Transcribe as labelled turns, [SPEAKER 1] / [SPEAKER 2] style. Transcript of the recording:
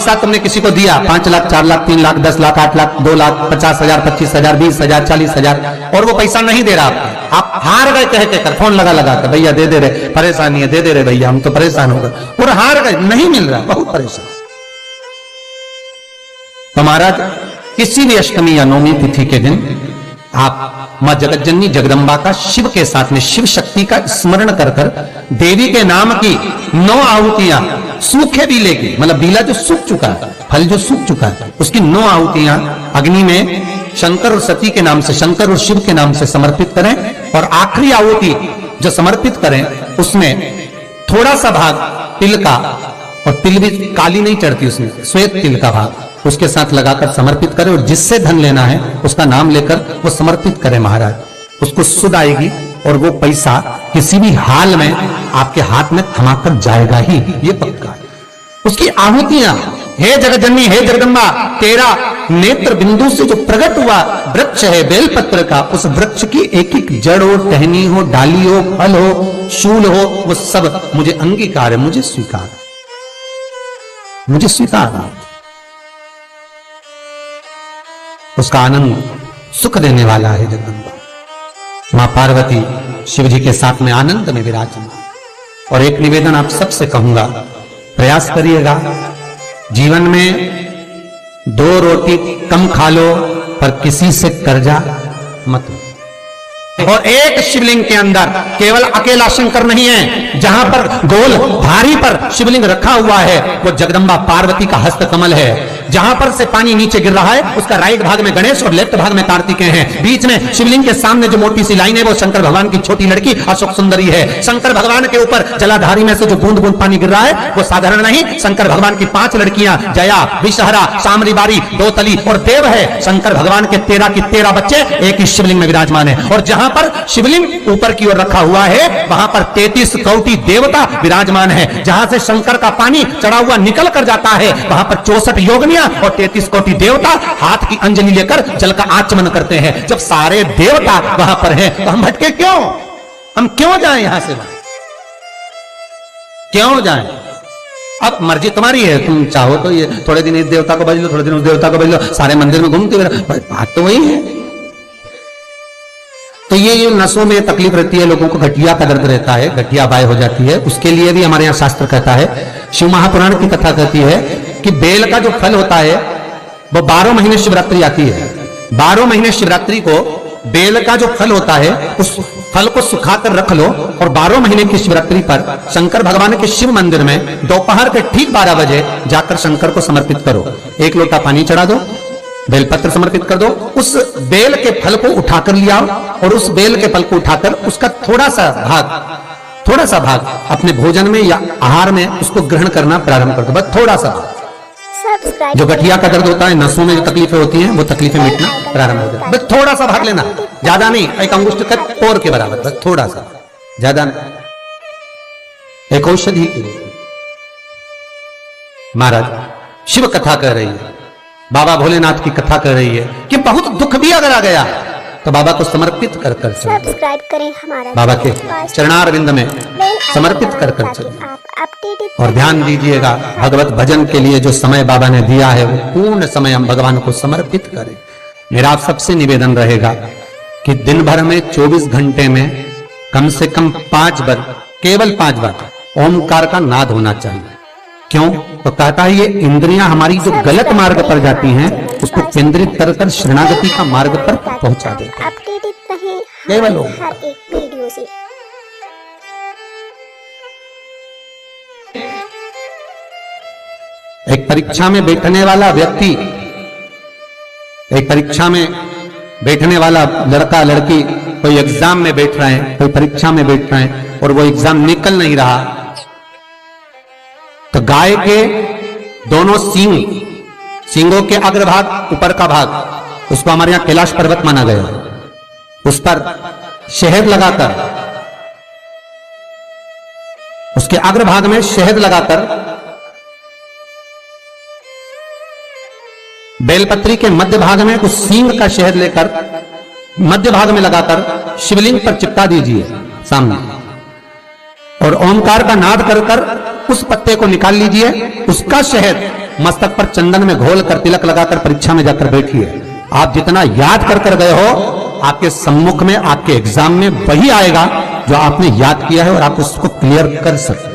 [SPEAKER 1] पैसा तुमने किसी को दिया, 5 लाख, 4 लाख, 3 लाख, 10 लाख, 8 लाख, 2 लाख, 50,000, 25,000, 20,000, 40,000, और वो पैसा नहीं दे रहा, आप हार गए कह के कर, फोन लगा कर, भैया दे दे रहे, परेशानी है, दे दे रहे भैया, हम तो परेशान हो गए, और हार गए, नहीं मिल रहा, बहुत परेशान। तो महाराज किसी भी अष्टमी या नवमी तिथि के दिन आप मां जगतजननी जगदम्बा का शिव के साथ में शिव शक्ति का स्मरण कर कर देवी के नाम की 9 आहुतियां, सूखे बीले की, मतलब बीला जो सूख चुका है, फल जो सूख चुका है, उसकी 9 आहुतियां अग्नि में शंकर और सती के नाम से, शंकर और शिव के नाम से समर्पित करें, और आखिरी आहुति जो समर्पित करें उसमें थोड़ा सा भाग तिल का, और तिल भी काली नहीं चढ़ती उसमें, श्वेत तिल का भाग उसके साथ लगाकर समर्पित करें, और जिससे धन लेना है उसका नाम लेकर वो समर्पित करें महाराज, उसको सुध आएगी और वो पैसा किसी भी हाल में आपके हाथ में थमाकर जाएगा ही, ये पक्का है। उसकी आहुतियां, हे जगतजननी, हे जगदम्बा, तेरा नेत्र बिंदु से जो प्रकट हुआ वृक्ष है बेलपत्र का, उस वृक्ष की एक एक जड़ हो, टहनी हो, डाली हो, फल हो, शूल हो, वो सब मुझे अंगीकार है, मुझे स्वीकार, मुझे स्वीकार। उसका आनंद सुख देने वाला है जगदम्बा मां पार्वती शिव जी के साथ में आनंद में विराजमान। और एक निवेदन आप सबसे कहूंगा, प्रयास करिएगा जीवन में 2 रोटी कम खा लो पर किसी से कर्जा मत लो। और एक शिवलिंग के अंदर केवल अकेला शंकर नहीं है, जहां पर गोल भारी पर शिवलिंग रखा हुआ है वो जगदम्बा पार्वती का हस्त कमल है। जहां पर से पानी नीचे गिर रहा है उसका राइट भाग में गणेश और लेफ्ट भाग में कार्तिकेय हैं। बीच में शिवलिंग के सामने जो मोटी सी लाइन है वो शंकर भगवान की छोटी लड़की अशोक सुंदरी है। शंकर भगवान के ऊपर जलाधारी में से जो बूंद बूंद पानी गिर रहा है वो साधारण नहीं, शंकर भगवान की 5 लड़कियां जया, विषहरा, सामरीबारी, दोतली और देव है। शंकर भगवान के 13 की 13 बच्चे एक ही शिवलिंग में विराजमान है। और जहां पर शिवलिंग ऊपर की ओर रखा हुआ है वहां पर 33 कोटि देवता विराजमान है। जहां से शंकर का पानी चढ़ा हुआ निकल कर जाता है वहां पर 64 योगिनियां और 33 कोटि देवता हाथ की अंजलि लेकर जल का आचमन करते हैं। जब सारे देवता वहां पर हैं तो हम भटके क्यों? हम क्यों जाएं यहां से? क्यों जाएं? अब मर्जी तुम्हारी है, तुम चाहो तो ये थोड़े दिन इस देवता को बज लो, थोड़े दिन उस देवता को बज लो, सारे मंदिर में घूमते हुए, बात तो वही है। तो ये नसों में तकलीफ रहती है, लोगों को गठिया का दर्द रहता है, गठिया बाय हो जाती है, उसके लिए भी हमारे यहाँ शास्त्र कहता है, शिव महापुराण की कथा कहती है कि बेल का जो फल होता है वो 12 महीने शिवरात्रि आती है। 12 महीने शिवरात्रि को बेल का जो फल होता है उस फल को सुखाकर रख लो और 12 महीने की शिवरात्रि पर शंकर भगवान के शिव मंदिर में दोपहर के ठीक 12 बजे जाकर शंकर को समर्पित करो। 1 लोटा पानी चढ़ा दो, बेलपत्र समर्पित कर दो, उस बेल के फल को उठाकर ले आओ और उस बेल के फल को उठाकर उसका थोड़ा सा भाग अपने भोजन में या आहार में उसको ग्रहण करना प्रारंभ कर दो, बस थोड़ा सा। जो गठिया का दर्द होता है, नसों में जो तकलीफें होती हैं वो तकलीफें मिटना प्रारंभ हो जाती है। बस थोड़ा सा भाग लेना, ज्यादा नहीं, 1 अंगुष्ठ का तोड़ के बराबर, बस थोड़ा सा, ज्यादा नहीं। एक औषधि के लिए महाराज शिव कथा कर रही है, बाबा भोलेनाथ की कथा कर रही है कि बहुत दुख भी अगर आ गया तो बाबा को समर्पित कर कर चलो,
[SPEAKER 2] सब्सक्राइब करें हमारा
[SPEAKER 1] बाबा के चरणारविंद में समर्पित कर कर चलो। और ध्यान दीजिएगा भगवत भजन के लिए जो समय बाबा ने दिया है वो पूर्ण समय हम भगवान को समर्पित करें। मेरा आप सबसे निवेदन रहेगा कि दिन भर में 24 घंटे में कम से कम 5 बार, केवल 5 बार ओमकार का नाद होना चाहिए। क्यों? तो कहता है ये इंद्रियां हमारी जो गलत मार्ग पर जाती हैं उसको केंद्रित कर कर शरणागति का मार्ग पर पहुंचा देते हैं।
[SPEAKER 2] अपडेटेड रहें
[SPEAKER 1] केवल
[SPEAKER 2] हर एक वीडियो से।
[SPEAKER 1] एक परीक्षा में बैठने वाला व्यक्ति, एक परीक्षा में बैठने वाला लड़का लड़की कोई एग्जाम में बैठ रहे हैं, कोई परीक्षा में बैठ रहे हैं और वो एग्जाम निकल नहीं रहा, तो गाय के दोनों सींगों के अग्रभाग, ऊपर का भाग, उसको हमारे यहां कैलाश पर्वत माना गया, उस पर शहद लगाकर, उसके अग्रभाग में शहद लगाकर बेलपत्री के मध्य भाग में उस सींग का शहद लेकर मध्य भाग में लगाकर शिवलिंग पर चिपका दीजिए सामने, और ओमकार का नाद कर कर उस पत्ते को निकाल लीजिए, उसका शहद मस्तक पर चंदन में घोल कर तिलक लगाकर परीक्षा में जाकर बैठिए। आप जितना याद कर कर गए हो, आपके सम्मुख में, आपके एग्जाम में वही आएगा जो आपने याद किया है और आप उसको क्लियर कर सकते हैं।